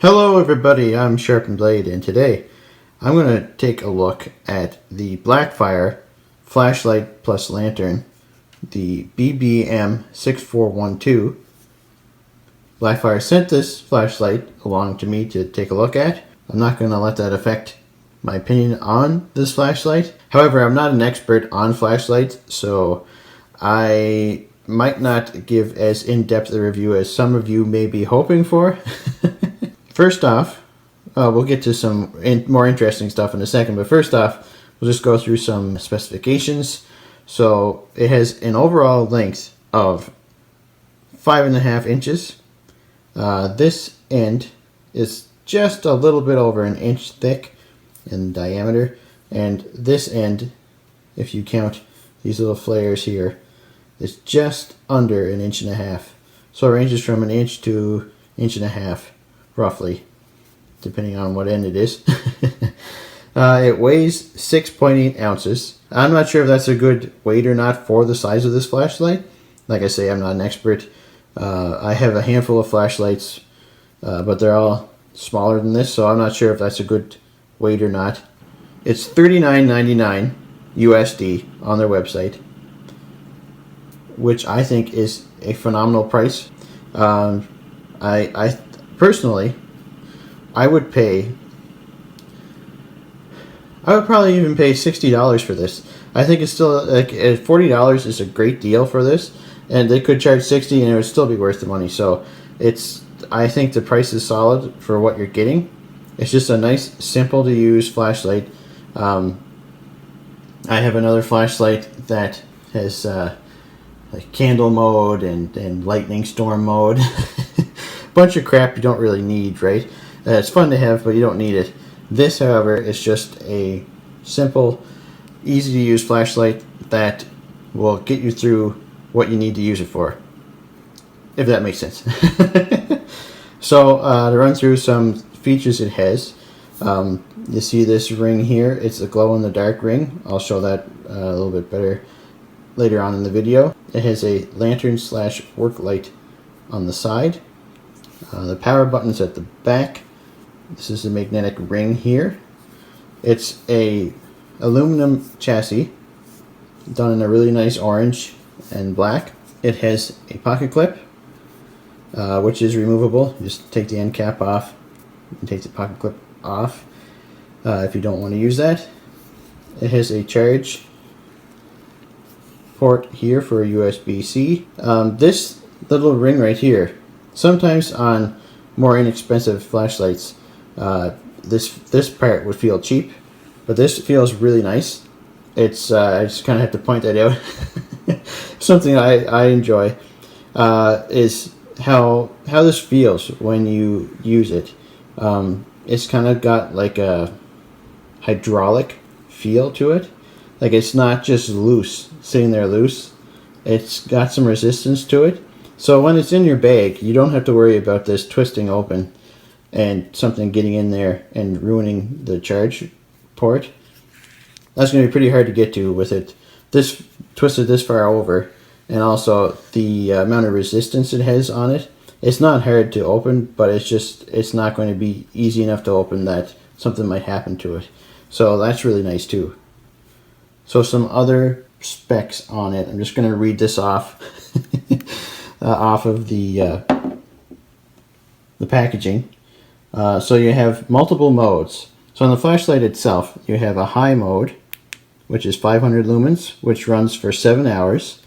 Hello everybody, I'm Sharpened Blade, and today I'm going to take a look at the Blackfire flashlight plus lantern, the BBM6412. Blackfire sent this flashlight along to me to take a look at. I'm not going to let that affect my opinion on this flashlight. However, I'm not an expert on flashlights, so I might not give as in-depth a review as some of you may be hoping for. First off, we'll get to some more interesting stuff in a second, but first off, we'll just go through some specifications. So it has an overall length of 5.5 inches. This end is just a little bit over an inch thick in diameter, and this end, if you count these little flares here, is just under 1.5 inches. So it ranges from 1 inch to 1.5 inches. Roughly, depending on what end it is. It weighs 6.8 ounces. I'm not sure if that's a good weight or not for the size of this flashlight. Like I say, I'm not an expert. I have a handful of flashlights, but they're all smaller than this, so I'm not sure if that's a good weight or not. It's $39.99 USD on their website, which I think is a phenomenal price. I personally, I would probably even pay $60 for this. I think it's still, like, $40 is a great deal for this, and they could charge $60 and it would still be worth the money. So I think the price is solid for what you're getting. It's just a nice, simple to use flashlight. I have another flashlight that has like candle mode and lightning storm mode. Bunch of crap you don't really need, right? It's fun to have, but you don't need it. This, however, is just a simple, easy to use flashlight that will get you through what you need to use it for, if that makes sense. So to run through some features it has, you see this ring here. It's a glow-in-the-dark ring. I'll show that a little bit better later on in the video. It has a lantern slash work light on the side. The power button's at the back. This is the magnetic ring here. It's a aluminum chassis done in a really nice orange and black. It has a pocket clip, which is removable. You just take the end cap off and take the pocket clip off if you don't want to use that. It has a charge port here for USB-C. This little ring right here, sometimes on more inexpensive flashlights, this part would feel cheap, but this feels really nice. It's I just kind of have to point that out. Something I enjoy is how this feels when you use it. It's kind of got like a hydraulic feel to it. Like, it's not just loose, sitting there loose. It's got some resistance to it. So when it's in your bag, you don't have to worry about this twisting open and something getting in there and ruining the charge port. That's going to be pretty hard to get to with it. This twisted this far over, and also the amount of resistance it has on it. It's not hard to open, but it's not going to be easy enough to open that something might happen to it. So that's really nice too. So some other specs on it. I'm just going to read this off. Off of the packaging. So you have multiple modes. So on the flashlight itself, you have a high mode, which is 500 lumens, which runs for 7 hours.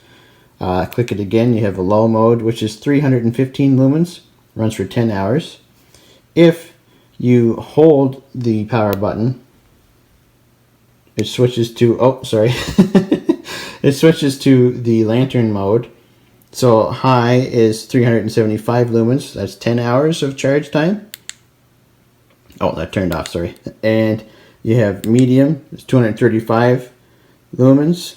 Click it again, you have a low mode, which is 315 lumens, runs for 10 hours. If you hold the power button, it switches to, it switches to the lantern mode. So high is 375 lumens. That's 10 hours of charge time. Oh, that turned off, sorry. And you have medium, it's 235 lumens,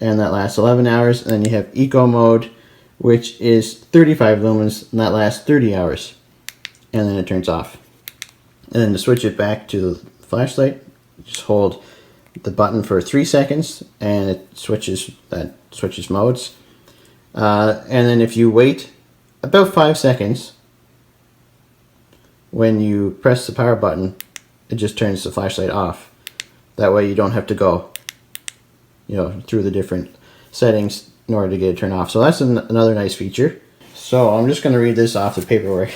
and that lasts 11 hours. And then you have eco mode, which is 35 lumens, and that lasts 30 hours. And then it turns off. And then to switch it back to the flashlight, just hold the button for 3 seconds, and it switches modes. And then if you wait about 5 seconds, when you press the power button, it just turns the flashlight off. That way you don't have to go, through the different settings in order to get it turned off. So that's another nice feature. So I'm just going to read this off the paperwork.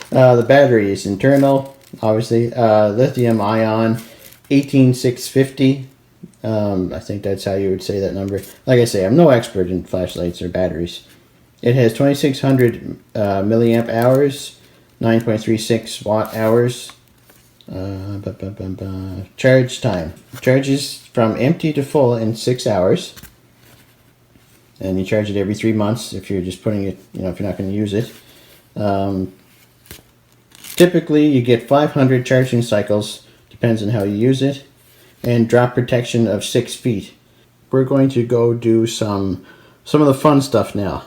The battery is internal, obviously, lithium ion 18650. I think that's how you would say that number. Like I say, I'm no expert in flashlights or batteries. It has 2600 milliamp hours, 9.36 watt hours. Charge time. Charges from empty to full in 6 hours. And you charge it every 3 months if you're just putting it, if you're not going to use it. Typically, you get 500 charging cycles, depends on how you use it, and drop protection of 6 feet. We're going to go do some of the fun stuff now.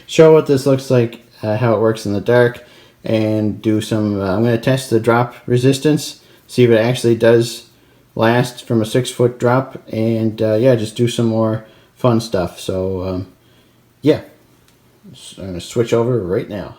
Show what this looks like, how it works in the dark, and do some, I'm going to test the drop resistance, see if it actually does last from a 6-foot drop, and yeah, just do some more fun stuff. So yeah, so I'm going to switch over right now.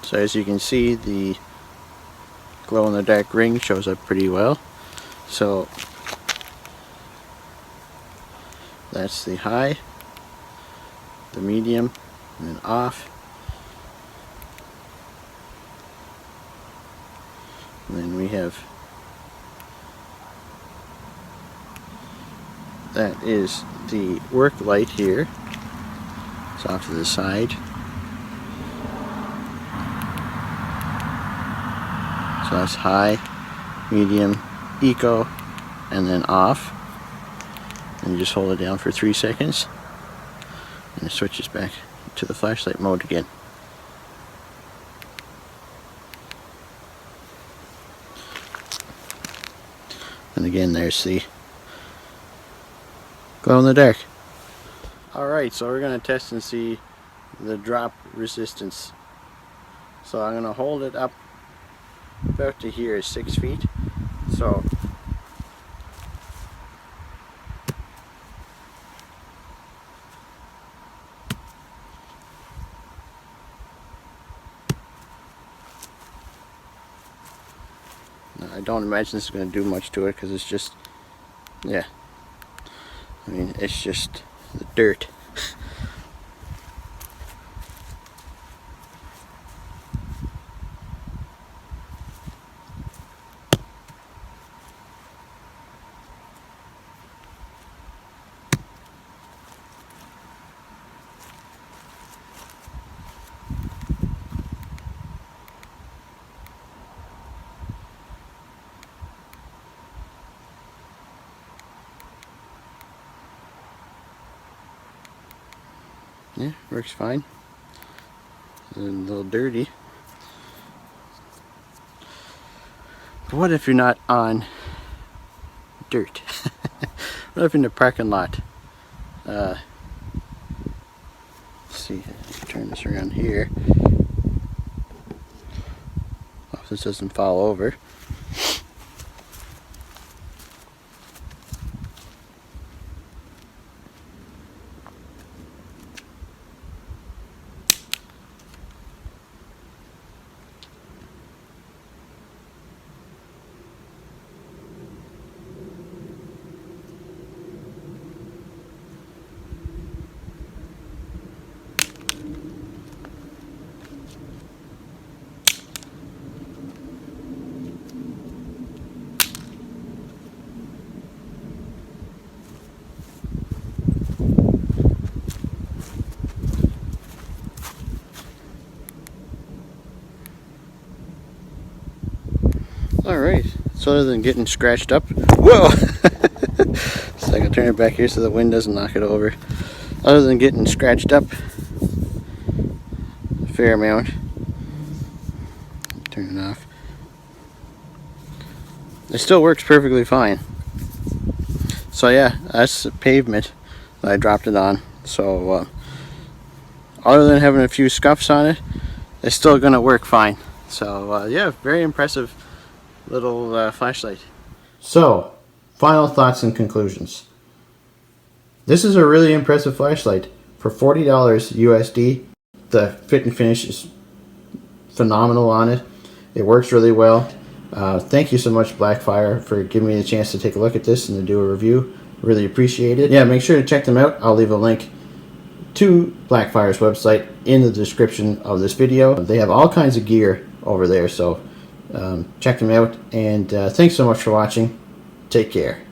So as you can see, the glow-in-the-dark ring shows up pretty well. So that's the high, the medium, and then off. And then we have, that is the work light here. It's off to the side. So that's high, medium, eco, and then off. And you just hold it down for 3 seconds, and it switches back to the flashlight mode again. And again, there's the glow in the dark. Alright, so we're going to test and see the drop resistance. So I'm going to hold it up about to here is 6 feet. So I don't imagine this is going to do much to it because it's just, yeah, I mean, it's just the dirt. Yeah, works fine. It's a little dirty. But what if you're not on dirt? What if you're in the parking lot? Let's see, turn this around here. Hope this doesn't fall over. Alright, so other than getting scratched up, whoa! So I can turn it back here so the wind doesn't knock it over. Other than getting scratched up a fair amount, Turn it off. It still works perfectly fine. So yeah, that's the pavement that I dropped it on. So other than having a few scuffs on it, it's still gonna work fine. So yeah, very impressive little flashlight. So, final thoughts and conclusions. This is a really impressive flashlight. For $40 USD, the fit and finish is phenomenal on it. It works really well. Thank you so much, Blackfire, for giving me the chance to take a look at this and to do a review. Really appreciate it. Yeah, make sure to check them out. I'll leave a link to Blackfire's website in the description of this video. They have all kinds of gear over there, so check them out. And thanks so much for watching. Take care.